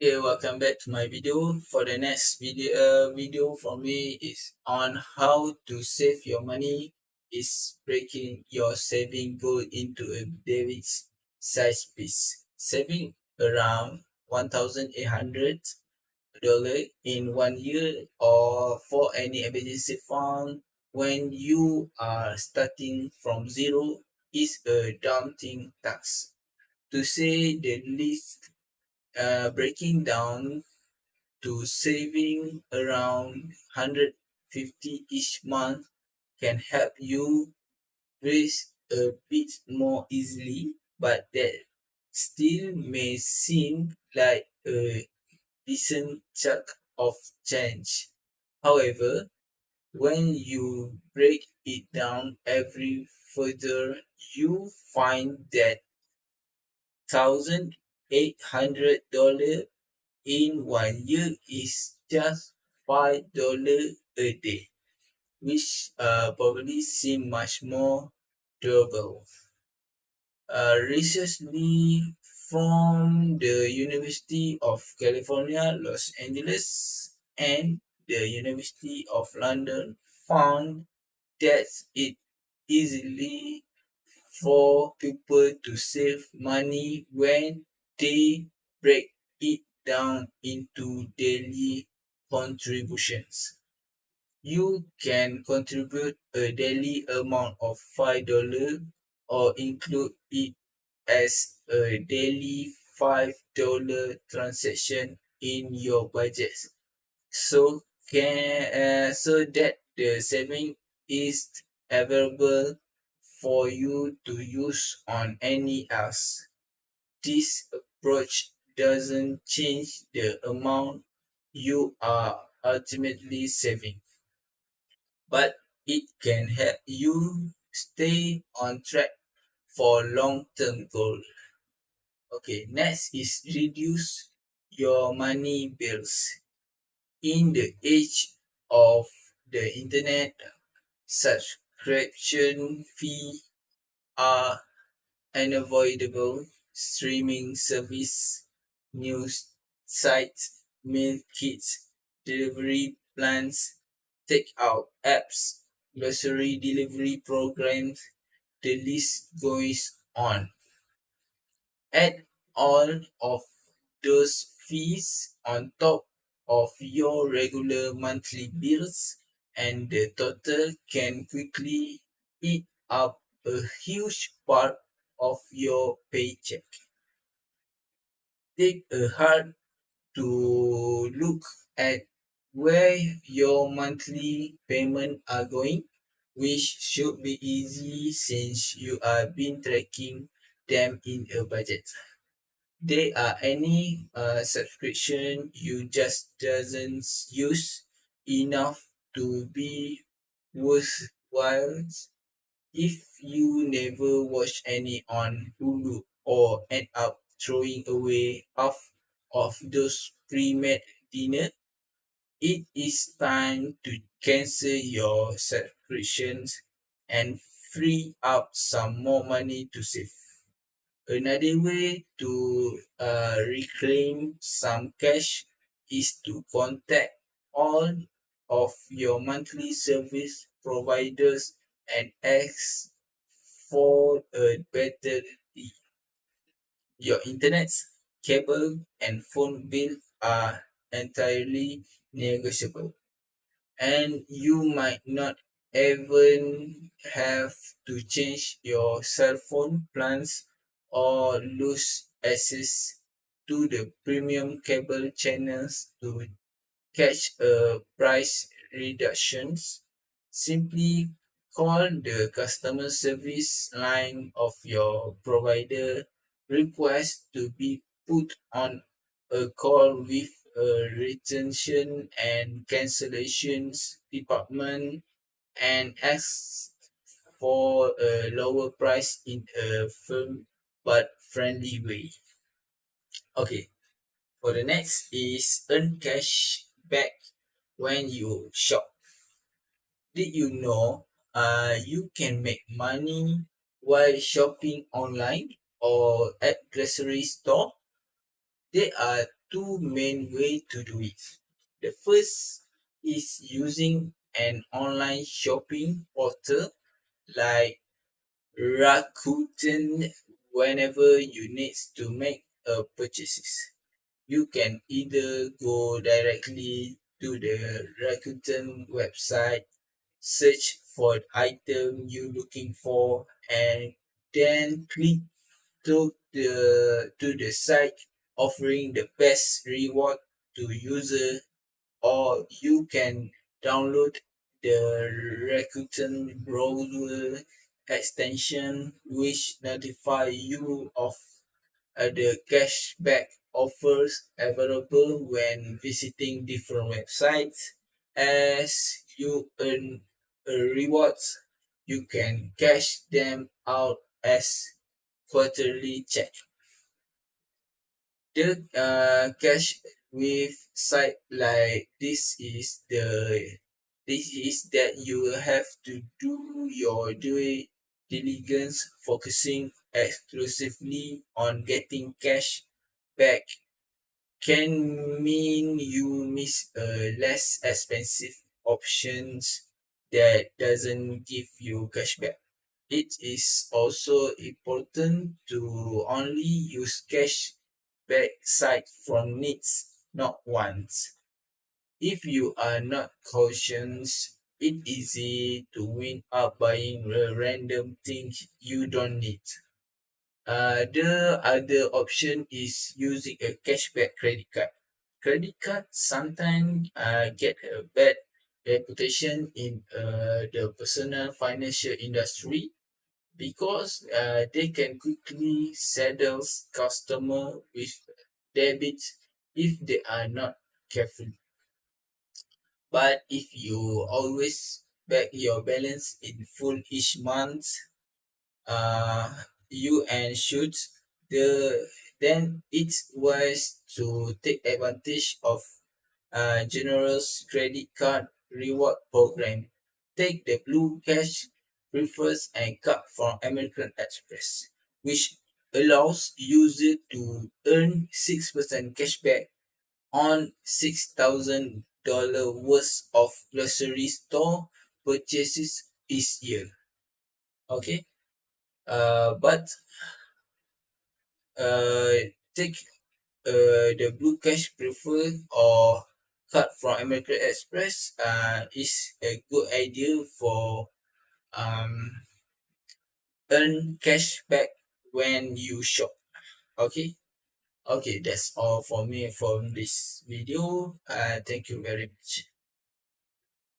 Hey, welcome back to my video. For the next video from me is on how to save your money. Is breaking your saving goal into a daily size piece. Saving around $1,800 in 1 year or for any emergency fund when you are starting from zero is a daunting task. To say the least, breaking down to saving around 150 each month can help you breathe a bit more easily, but that still may seem like a decent chunk of change. However, when you break it down every further, you find that $1,800 in 1 year is just $5 a day, which probably seem much more doable. Recently, from the University of California, Los Angeles, and the University of London found that it easily for people to save money when they break it down into daily contributions. You can contribute a daily amount of $5 or include it as a daily $5 transaction in your budget. So that the saving is available for you to use on any else. This approach doesn't change the amount you are ultimately saving, but it can help you stay on track for long-term goals. Okay, next is reduce your money bills. In the age of the internet, subscription fee are unavoidable. Streaming service, news sites, meal kits, delivery plans, takeout apps, grocery delivery programs, the list goes on. Add all of those fees on top of your regular monthly bills, and the total can quickly eat up a huge part of your paycheck. Take a hard to look at where your monthly payments are going, which should be easy since you have been tracking them in a budget. There are any subscription you just doesn't use enough to be worthwhile. If you never watch any on Hulu or end up throwing away half of those pre-made dinner, it is time to cancel your subscriptions and free up some more money to save. Another way to reclaim some cash is to contact all of your monthly service providers and ask for a better deal. Your internet, cable, and phone bill are entirely negotiable, and you might not even have to change your cell phone plans or lose access to the premium cable channels to catch a price reductions. Simply call the customer service line of your provider, request to be put on a call with a retention and cancellations department and ask for a lower price in a firm but friendly way. Okay, for the next is earn cash back when you shop. Did you know you can make money while shopping online or at grocery store? There are two main ways to do it. The first is using an online shopping portal like Rakuten whenever you need to make a purchases. You can either go directly to the Rakuten website, search for the item you're looking for, and then click to the site offering the best reward to user, or you can download the Rakuten browser extension which notify you of the cashback offers available when visiting different websites. As you earn rewards, you can cash them out as quarterly check. The cash with site like this is that you will have to do your due diligence, focusing exclusively on getting cash back can mean you miss a less expensive options that doesn't give you cashback. It is also important to only use cash back site from needs, not wants. If you are not cautious, it's easy to win up buying random things you don't need. The other option is using a cashback credit card. Credit cards sometimes get a bad reputation in the personal financial industry because they can quickly saddle customer with debits if they are not careful. But if you always back your balance in full each month, uh, you and should the then it's wise to take advantage of generous credit card reward program. Take the Blue Cash Prefers and card from American Express, which allows user to earn 6% cashback on $6,000 worth of grocery store purchases each year. Okay, but uh, take the Blue Cash Preferred or card from American Express is a good idea for um, earn cash back when you shop. Okay, okay, that's all for me from this video. Thank you very much.